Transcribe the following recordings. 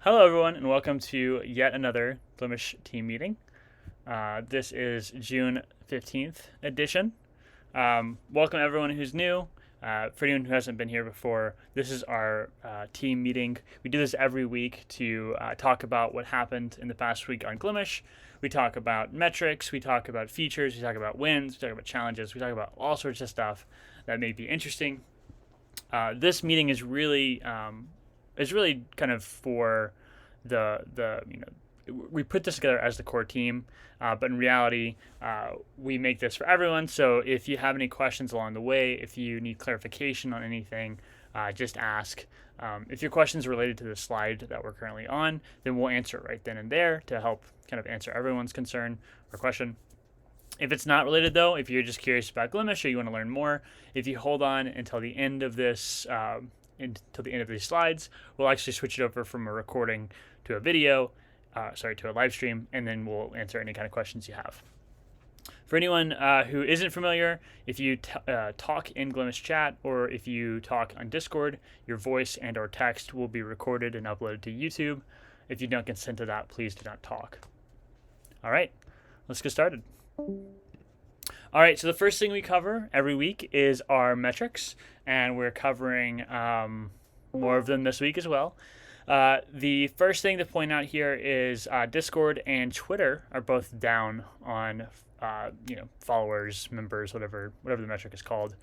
Hello, everyone, and welcome to yet another Glimesh team meeting. This is June 15th edition. Welcome, everyone who's new. For anyone who hasn't been here before, this is our team meeting. We do this every week to talk about what happened in the past week on Glimesh. We talk about metrics, we talk about features, we talk about wins, we talk about challenges, we talk about all sorts of stuff that may be interesting. This meeting is really kind of for we put this together as the core team, but in reality, we make this for everyone. So if you have any questions along the way, if you need clarification on anything, just ask. If your question is related to the slide that we're currently on, then we'll answer it right then and there to help kind of answer everyone's concern or question. If it's not related, though, if you're just curious about Glimesh or you want to learn more, if you hold on until the end of this, until the end of these slides, we'll actually switch it over from a recording to a video, to a live stream, and then we'll answer any kind of questions you have. For anyone who isn't familiar, if you talk in Glimesh chat or if you talk on Discord, your voice and or text will be recorded and uploaded to YouTube. If you don't consent to that, please do not talk. All right, let's get started. All right, so the first thing we cover every week is our metrics, and we're covering more of them this week as well. The first thing to point out here is Discord and Twitter are both down on followers, members, whatever the metric is called.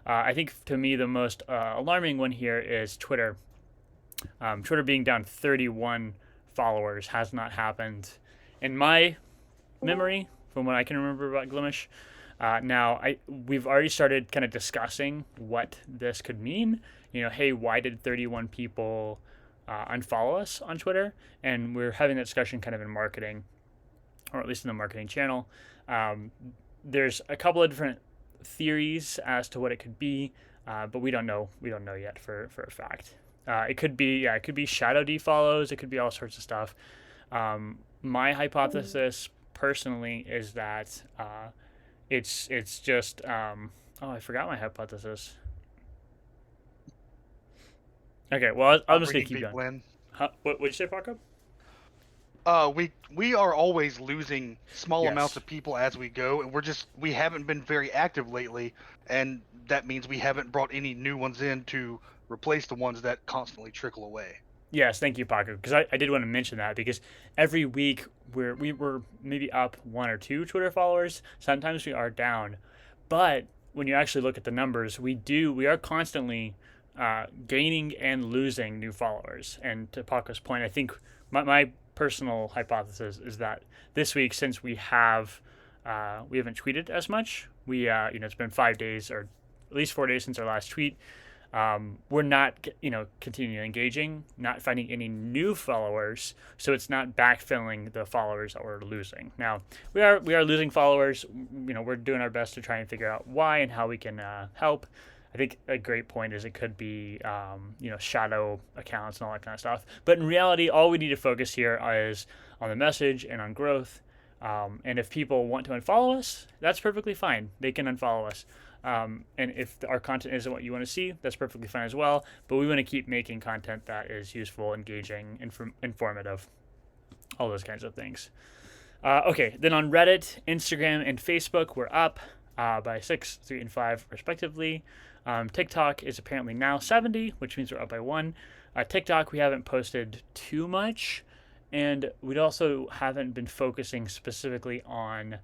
I think to me the most alarming one here is Twitter. Twitter being down 31 followers has not happened in my memory from what I can remember about Glimesh. We've already started kind of discussing what this could mean. Hey, why did 31 people unfollow us on Twitter? And we're having that discussion kind of in marketing, or at least in the marketing channel. There's a couple of different theories as to what it could be, but we don't know. We don't know yet for a fact. It could be shadow defollows. It could be all sorts of stuff. My hypothesis personally is that it's just I forgot my hypothesis. Okay, well I'm just gonna keep going. What did you say, Paco? We are always losing small amounts Yes. of people as we go, and we haven't been very active lately, and that means we haven't brought any new ones in to replace the ones that constantly trickle away. Yes, thank you, Paco. Because I did want to mention that because every week we were maybe up one or two Twitter followers. Sometimes we are down, but when you actually look at the numbers, we are constantly gaining and losing new followers. And to Paco's point, I think my personal hypothesis is that this week, since we haven't tweeted as much, it's been 5 days or at least 4 days since our last tweet. We're not, continuing engaging, not finding any new followers, so it's not backfilling the followers that we're losing. Now, we are losing followers. We're doing our best to try and figure out why and how we can help. I think a great point is it could be, shadow accounts and all that kind of stuff. But in reality, all we need to focus here is on the message and on growth. And if people want to unfollow us, that's perfectly fine. They can unfollow us. And if our content isn't what you want to see, that's perfectly fine as well. But we want to keep making content that is useful, engaging, informative, all those kinds of things. Okay, then on Reddit, Instagram, and Facebook, we're up by 6, 3, and 5, respectively. TikTok is apparently now 70, which means we're up by 1. TikTok, we haven't posted too much, and we also haven't been focusing specifically on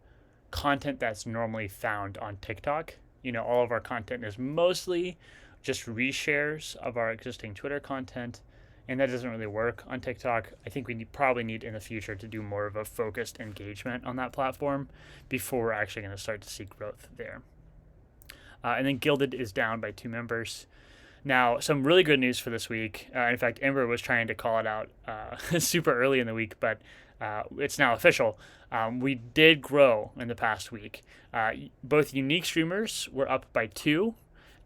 content that's normally found on TikTok. All of our content is mostly just reshares of our existing Twitter content, and that doesn't really work on TikTok. I think we probably need in the future to do more of a focused engagement on that platform before we're actually going to start to see growth there. And then Gilded is down by 2 members. Now, some really good news for this week. In fact, Ember was trying to call it out super early in the week, but it's now official. We did grow in the past week. Both unique streamers were up by 2,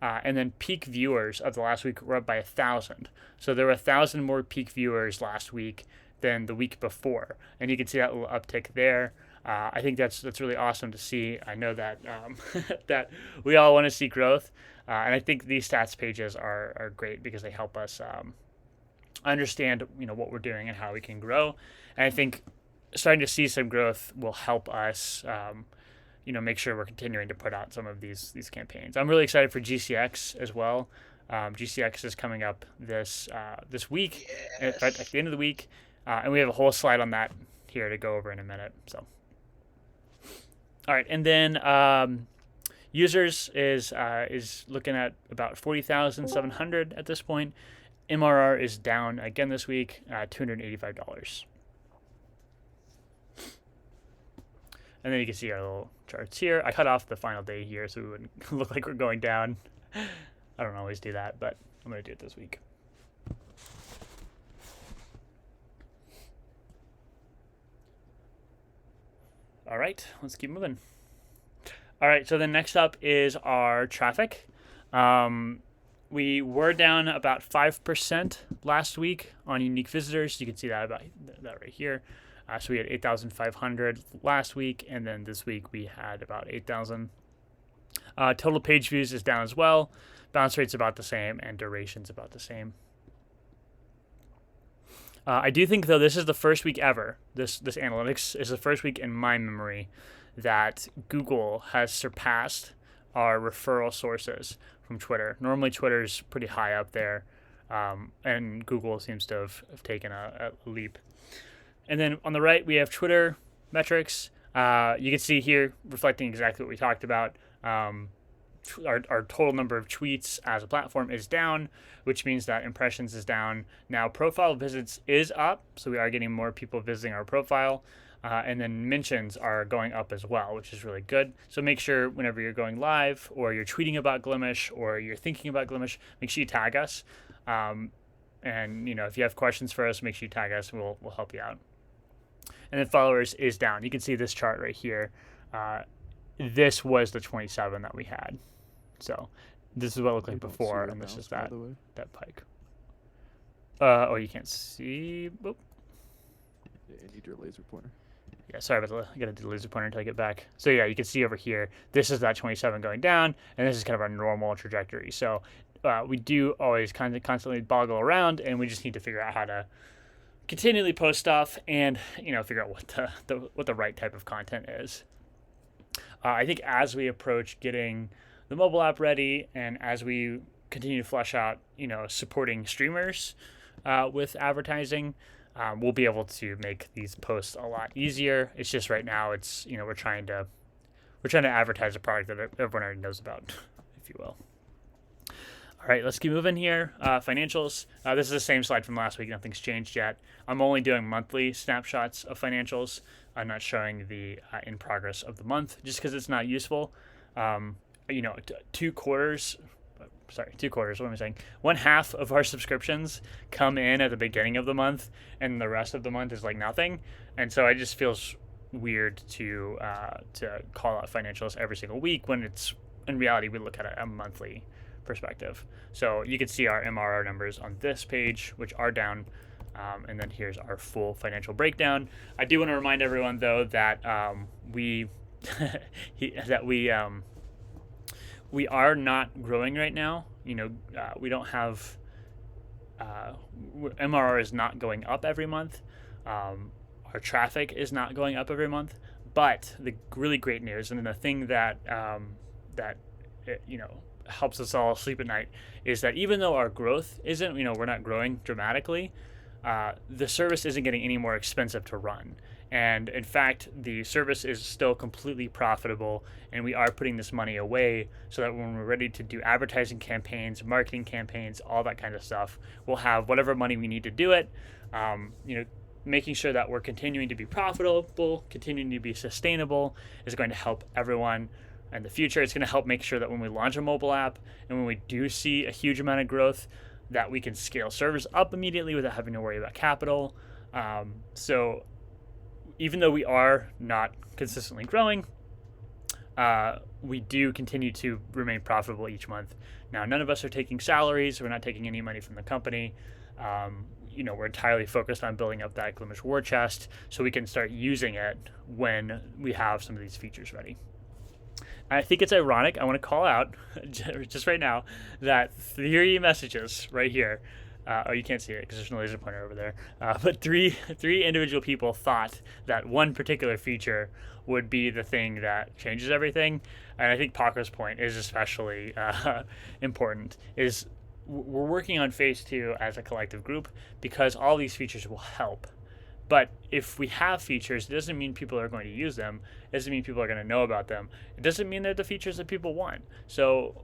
and then peak viewers of the last week were up by 1,000. So there were 1,000 more peak viewers last week than the week before, and you can see that little uptick there. I think that's really awesome to see. I know that that we all want to see growth, and I think these stats pages are great because they help us understand what we're doing and how we can grow. And I think starting to see some growth will help us make sure we're continuing to put out some of these campaigns. I'm really excited for GCX as well. GCX is coming up this week, in fact, at Yes. the end of the week, and we have a whole slide on that here to go over in a minute. So, all right, and then users is looking at about 40,700 at this point. MRR is down again this week, $285. And then you can see our little charts here. I cut off the final day here so we wouldn't look like we're going down. I don't always do that, but I'm going to do it this week. All right, let's keep moving. All right, so then next up is our traffic. We were down about 5% last week on unique visitors. You can see that right here. So we had 8,500 last week, and then this week we had about 8,000. Total page views is down as well. Bounce rate's about the same, and duration's about the same. I do think, though, this is the first week ever. This analytics is the first week in my memory that Google has surpassed our referral sources from Twitter. Normally, Twitter's pretty high up there, and Google seems to have taken a leap. And then on the right, we have Twitter metrics. You can see here reflecting exactly what we talked about. Our total number of tweets as a platform is down, which means that impressions is down. Now, profile visits is up, so we are getting more people visiting our profile. And then mentions are going up as well, which is really good. So make sure whenever you're going live or you're tweeting about Glimesh or you're thinking about Glimesh, make sure you tag us. And if you have questions for us, make sure you tag us. We'll help you out. And then followers is down. You can see this chart right here. This was the 27 that we had. So this is what it looked like before, and this is that pike. You can't see. Boop. Yeah, you need your laser pointer. Yeah, sorry about that. I gotta do the laser pointer until I get back. So yeah, you can see over here, this is that 27 going down, and this is kind of our normal trajectory. So we do always constantly boggle around, and we just need to figure out how to continually post stuff and figure out what the right type of content is. I think as we approach getting the mobile app ready, and as we continue to flesh out, supporting streamers with advertising, we'll be able to make these posts a lot easier. It's just right now, it's we're trying to advertise a product that everyone already knows about, if you will. All right, let's keep moving here. Financials. This is the same slide from last week. Nothing's changed yet. I'm only doing monthly snapshots of financials. I'm not showing the in progress of the month just because it's not useful. 2 quarters. What am I saying? 1/2 of our subscriptions come in at the beginning of the month, and the rest of the month is like nothing. And so it just feels weird to call out financials every single week when it's in reality we look at a monthly perspective. So you can see our MRR numbers on this page, which are down, and then here's our full financial breakdown. I do want to remind everyone though that we are not growing right now. We don't have MRR is not going up every month. Our traffic is not going up every month. But the really great news, and the thing that helps us all sleep at night, is that even though our growth isn't, we're not growing dramatically, the service isn't getting any more expensive to run. And in fact, the service is still completely profitable, and we are putting this money away so that when we're ready to do advertising campaigns, marketing campaigns, all that kind of stuff, we'll have whatever money we need to do it. Making sure that we're continuing to be profitable, continuing to be sustainable is going to help everyone in the future. It's going to help make sure that when we launch a mobile app and when we do see a huge amount of growth, that we can scale servers up immediately without having to worry about capital. So even though we are not consistently growing, we do continue to remain profitable each month. Now, none of us are taking salaries. We're not taking any money from the company. We're entirely focused on building up that Glimesh war chest so we can start using it when we have some of these features ready. I think it's ironic. I want to call out just right now that 3 messages right here Oh, you can't see it because there's no laser pointer over there. But three individual people thought that one particular feature would be the thing that changes everything. And I think Paco's point is especially important. Is we're working on phase 2 as a collective group because all these features will help. But if we have features, it doesn't mean people are going to use them. It doesn't mean people are going to know about them. It doesn't mean they're the features that people want. So,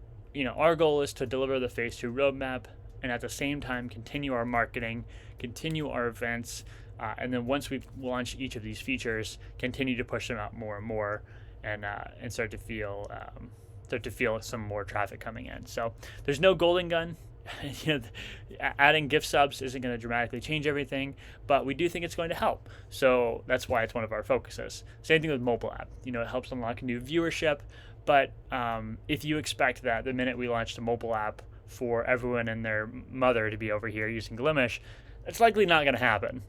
our goal is to deliver the phase 2 roadmap and at the same time continue our marketing, continue our events, and then once we've launched each of these features, continue to push them out more and more, and start to feel some more traffic coming in. So there's no golden gun. Adding gift subs isn't going to dramatically change everything, but we do think it's going to help. So that's why it's one of our focuses. Same thing with mobile app. It helps unlock new viewership, but if you expect that the minute we launch the mobile app for everyone and their mother to be over here using Glimesh, it's likely not going to happen.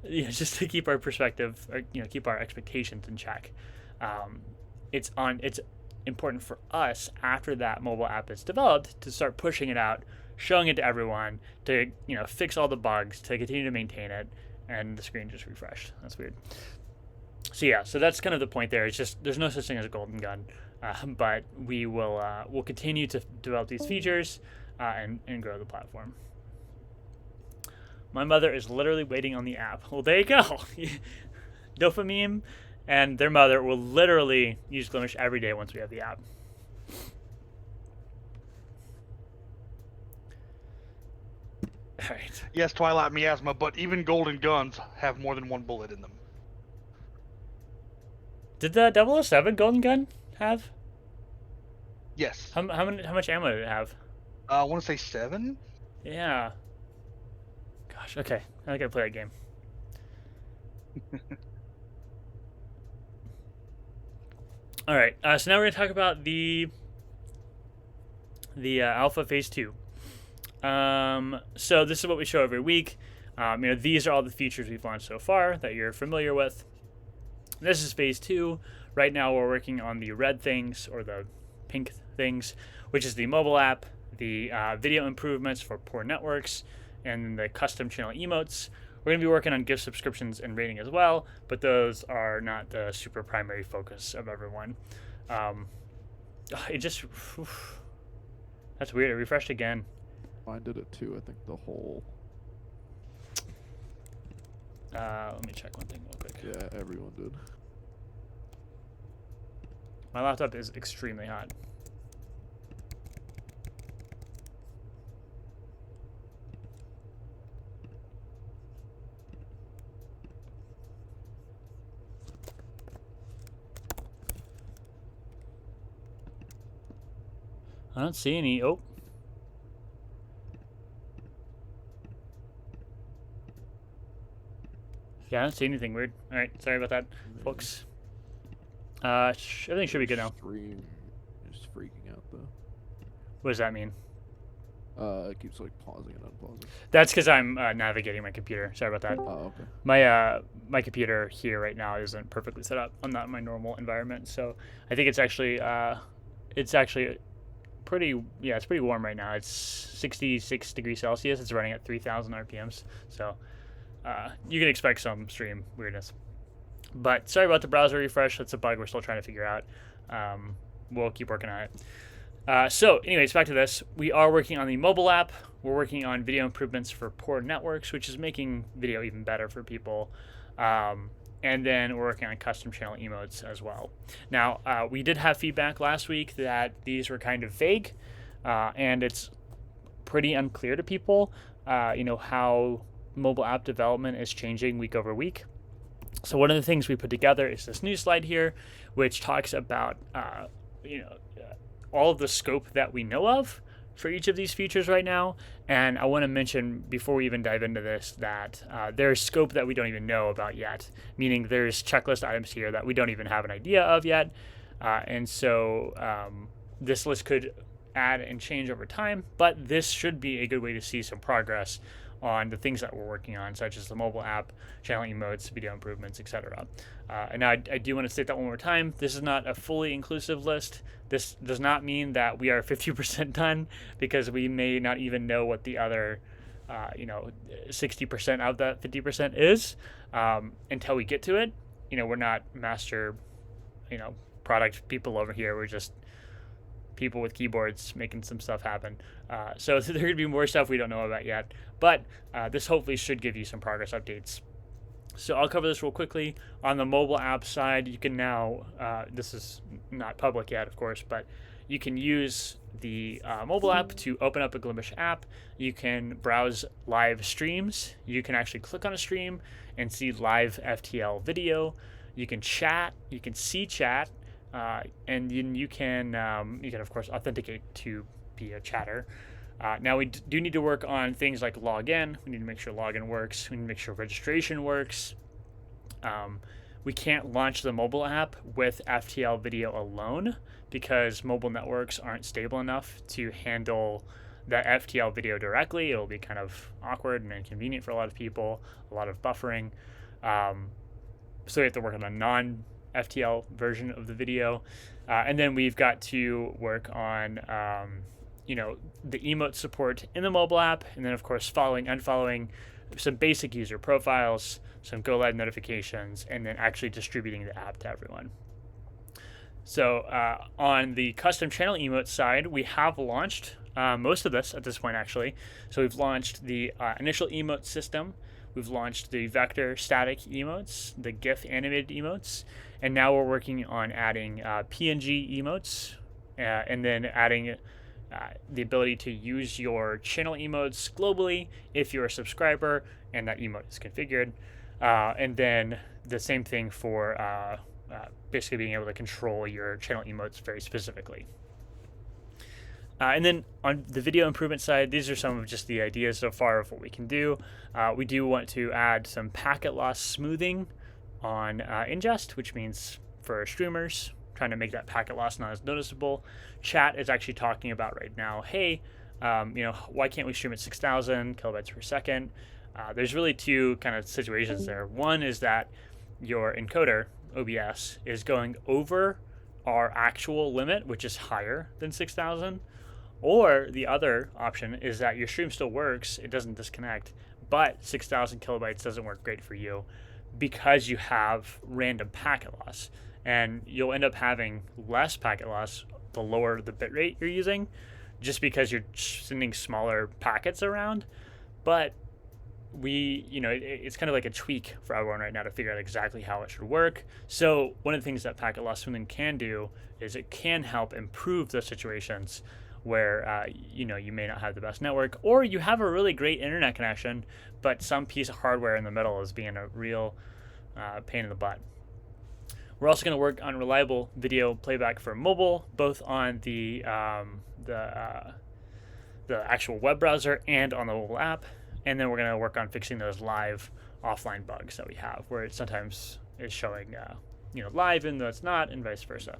Just to keep our perspective, or keep our expectations in check. It's important for us after that mobile app is developed to start pushing it out, showing it to everyone, to fix all the bugs, to continue to maintain it, and the screen just refreshed. That's weird. So that's kind of the point there. It's just there's no such thing as a golden gun, but we'll continue to develop these features and grow the platform. My mother is literally waiting on the app. Well, there you go. Dopamine and their mother will literally use Glimesh every day once we have the app. All right. Yes, Twilight Miasma, but even golden guns have more than one bullet in them. Did the 007 golden gun have? Yes. How much ammo did it have? I want to say 7. Yeah. Gosh. Okay. I gotta play that game. All right. So now we're gonna talk about the alpha phase 2. So this is what we show every week. These are all the features we've launched so far that you're familiar with. This is phase 2. Right now we're working on the red things, or the pink things, which is the mobile app, the video improvements for poor networks, and the custom channel emotes. We're going to be working on gift subscriptions and rating as well, but those are not the super primary focus of everyone. It just... That's weird. It refreshed again. Mine did it too. I think the whole... Let me check one thing real quick. Yeah, everyone did. My laptop is extremely hot. I don't see any. Oh. Yeah, I don't see anything weird. All right, sorry about that, folks. Everything should be good now. Stream is freaking out though. What does that mean? It keeps like pausing and unpausing. That's because I'm navigating my computer. Sorry about that. Oh, okay. My computer here right now isn't perfectly set up. I'm not in my normal environment, so I think it's actually pretty. Yeah, it's pretty warm right now. It's 66 degrees Celsius. It's running at 3,000 RPMs. So you can expect some stream weirdness. But sorry about the browser refresh. That's a bug we're still trying to figure out. We'll keep working on it. So anyways, back to this. We are working on the mobile app. We're working on video improvements for poor networks, which is making video even better for people. And then we're working on custom channel emotes as well. Now, we did have feedback last week that these were kind of vague, and it's pretty unclear to people, how mobile app development is changing week over week. So one of the things we put together is this new slide here, which talks about, all of the scope that we know of for each of these features right now. And I want to mention before we even dive into this that there's scope that we don't even know about yet, meaning there's checklist items here that we don't even have an idea of yet. And so this list could add and change over time, but this should be a good way to see some progress on the things that we're working on, such as the mobile app, channel emotes, video improvements, etc. And I do want to state that one more time. This is not a fully inclusive list. This does not mean that we are 50% done, because we may not even know what the other 60% of that 50% is. Until we get to it, we're not master, product people over here. We're just people with keyboards making some stuff happen. So there could be more stuff we don't know about yet, but this hopefully should give you some progress updates. So I'll cover this real quickly. On the mobile app side, you can now, this is not public yet, of course, but you can use the mobile app to open up a Glimesh app. You can browse live streams. You can actually click on a stream and see live FTL video. You can chat. You can see chat. And then you can of course authenticate to be a chatter. Now we do need to work on things like login. We need to make sure login works. We need to make sure registration works. We can't launch the mobile app with FTL video alone because mobile networks aren't stable enough to handle the FTL video directly. It'll be kind of awkward and inconvenient for a lot of people, a lot of buffering. So we have to work on a non-FTL version of the video. And then we've got to work on the emote support in the mobile app, and then of course following, unfollowing, some basic user profiles, some go live notifications, and then actually distributing the app to everyone. So on the custom channel emote side, we have launched most of this at this point actually. So we've launched the initial emote system, we've launched the vector static emotes, the GIF animated emotes, and now we're working on adding PNG emotes, and then adding the ability to use your channel emotes globally if you're a subscriber and that emote is configured. And then the same thing for basically being able to control your channel emotes very specifically. And then on the video improvement side, these are some of just the ideas so far of what we can do. We do want to add some packet loss smoothing on ingest, which means for streamers, trying to make that packet loss not as noticeable. Chat is actually talking about right now, hey, why can't we stream at 6,000 kilobytes per second? There's really two kind of situations there. One is that your encoder, OBS, is going over our actual limit, which is higher than 6,000. Or the other option is that your stream still works, it doesn't disconnect, but 6,000 kilobytes doesn't work great for you because you have random packet loss. And you'll end up having less packet loss the lower the bitrate you're using, just because you're sending smaller packets around. But it's kind of like a tweak for everyone right now to figure out exactly how it should work. So one of the things that packet loss smoothing can do is it can help improve those situations where you may not have the best network, or you have a really great internet connection, but some piece of hardware in the middle is being a real pain in the butt. We're also going to work on reliable video playback for mobile, both on the actual web browser and on the mobile app. And then we're going to work on fixing those live offline bugs that we have, where it sometimes is showing live even though it's not, and vice versa.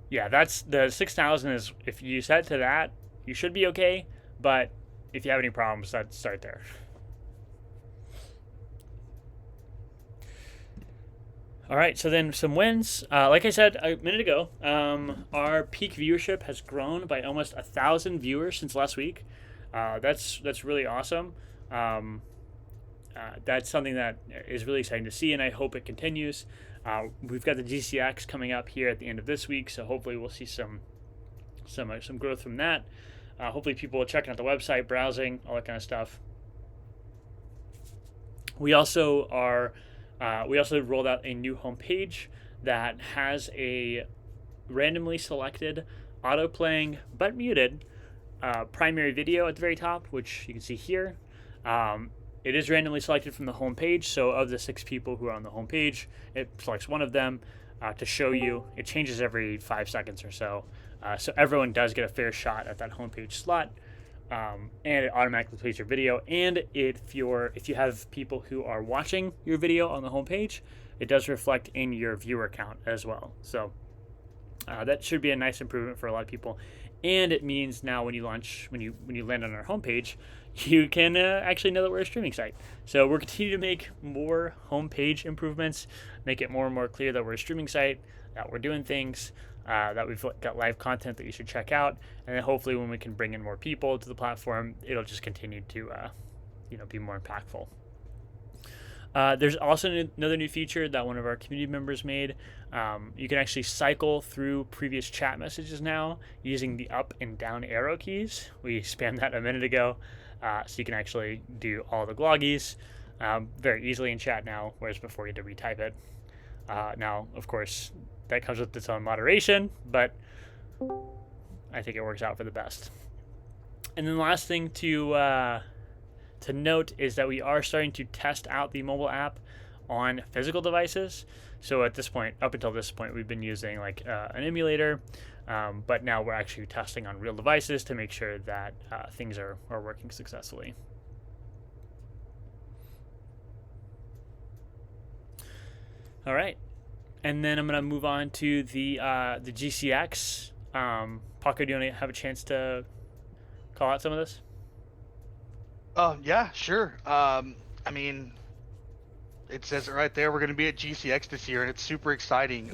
Yeah, that's the 6,000 is, if you set to that, you should be okay. But if you have any problems, let's start there. All right, so then some wins. Like I said a minute ago, our peak viewership has grown by almost 1,000 viewers since last week. That's really awesome. That's something that is really exciting to see, and I hope it continues. We've got the GCX coming up here at the end of this week, so hopefully we'll see some growth from that. Hopefully people are checking out the website, browsing, all that kind of stuff. We also rolled out a new homepage that has a randomly selected, auto-playing but muted primary video at the very top, which you can see here. It is randomly selected from the homepage, so of the 6 people who are on the homepage, it selects one of them to show you. It changes every 5 seconds or so, so everyone does get a fair shot at that homepage slot. And it automatically plays your video. And if you have people who are watching your video on the homepage, it does reflect in your viewer count as well. So that should be a nice improvement for a lot of people. And it means now when you land on our homepage, you can actually know that we're a streaming site. So we're continuing to make more homepage improvements, make it more and more clear that we're a streaming site, that we're doing things. that we've got live content that you should check out. And then hopefully when we can bring in more people to the platform, it'll just continue to be more impactful. There's also another new feature that one of our community members made. You can actually cycle through previous chat messages now using the up and down arrow keys. We spammed that a minute ago, so you can actually do all the gloggies very easily in chat now, whereas before you had to retype it. Now, of course, that comes with its own moderation, but I think it works out for the best. And then the last thing to note is that we are starting to test out the mobile app on physical devices. So at this point, up until this point, we've been using like an emulator, but now we're actually testing on real devices to make sure that things are working successfully. All right, and then I'm gonna move on to the GCX. Paco, do you want to have a chance to call out some of this? Yeah, sure. I mean, it says it right there. We're going to be at GCX this year, and it's super exciting.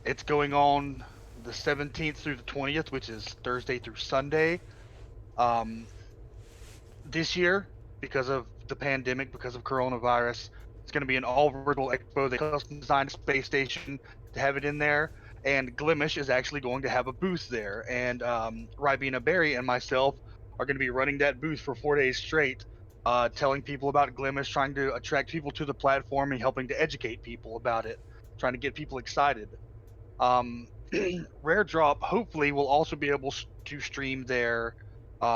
It's going on the 17th through the 20th, which is Thursday through Sunday. This year, because of the pandemic, because of coronavirus, it's going to be an all virtual expo. They custom designed a space station to have it in there, and Glimesh is actually going to have a booth there. And Ribena Berry and myself are going to be running that booth for 4 days straight, telling people about Glimesh, trying to attract people to the platform and helping to educate people about it, trying to get people excited. Rare Drop hopefully will also be able to stream their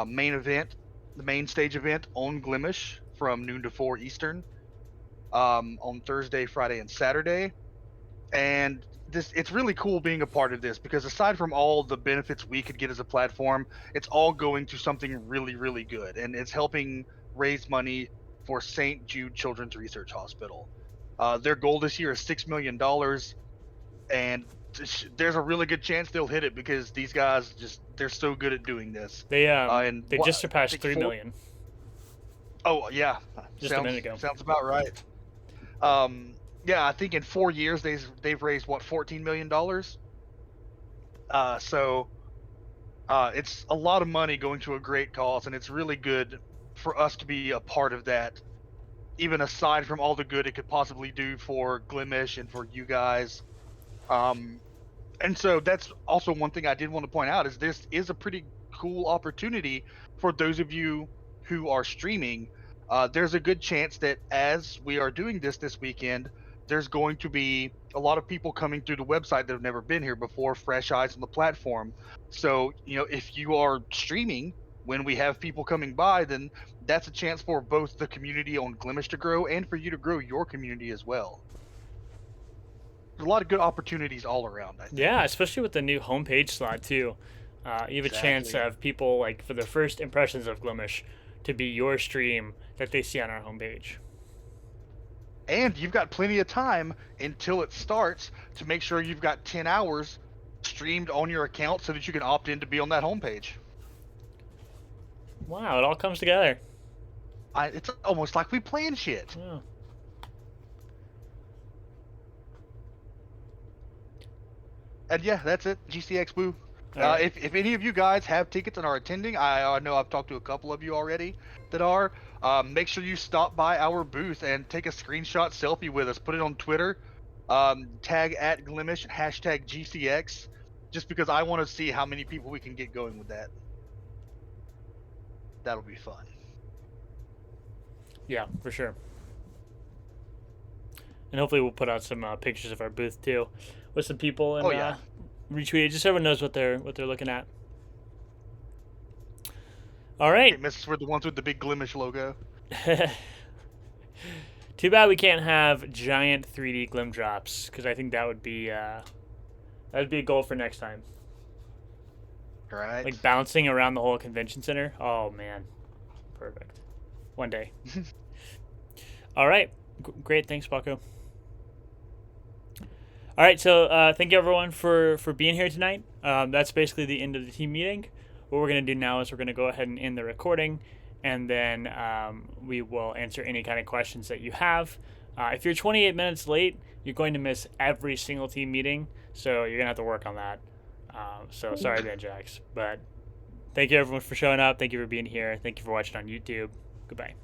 main event, the main stage event on Glimesh from noon to 4 Eastern on Thursday, Friday, and Saturday. And it's really cool being a part of this because aside from all the benefits we could get as a platform, it's all going to something really, really good, and it's helping raise money for St. Jude Children's Research Hospital. Their goal this year is $6 million, and there's a really good chance they'll hit it because these guys they're so good at doing this. They And just surpassed 3 million. Oh yeah, Just a minute ago. Sounds about right. Yeah, I think in 4 years they've raised what, $14 million. So it's a lot of money going to a great cause, and it's really good for us to be a part of that. Even aside from all the good it could possibly do for Glimesh and for you guys. And so that's also one thing I did want to point out is this is a pretty cool opportunity for those of you who are streaming. There's a good chance that as we are doing this weekend, there's going to be a lot of people coming through the website that have never been here before, fresh eyes on the platform. So, if you are streaming when we have people coming by, then that's a chance for both the community on Glimesh to grow and for you to grow your community as well. There's a lot of good opportunities all around, I think. Yeah, especially with the new homepage slot too. You have a chance of people, like, for their first impressions of Glimesh to be your stream that they see on our homepage. And you've got plenty of time until it starts to make sure you've got 10 hours streamed on your account so that you can opt in to be on that homepage. Wow, it all comes together. It's almost like we planned shit. Yeah. And yeah, that's it. GCX Boo. Right. If any of you guys have tickets and are attending, I know I've talked to a couple of you already that are. Make sure you stop by our booth and take a screenshot selfie with us. Put it on Twitter. Tag at Glimesh, hashtag GCX, just because I want to see how many people we can get going with that. That'll be fun. Yeah, for sure. And hopefully we'll put out some pictures of our booth too, with some people and retweet it, just so everyone knows what they're looking at. All right. Hey, misses were the ones with the big Glimesh logo. Too bad we can't have giant 3D glim drops, because I think that would be a goal for next time. Right. Like bouncing around the whole convention center. Oh man, perfect. One day. All right. Great. Thanks, Paco. All right, so thank you everyone for being here tonight. That's basically the end of the team meeting. What we're going to do now is we're going to go ahead and end the recording, and then we will answer any kind of questions that you have. If you're 28 minutes late, you're going to miss every single team meeting, so you're gonna have to work on that. So sorry, Banjax, but thank you everyone for showing up. Thank you for being here. Thank you for watching on YouTube. Goodbye.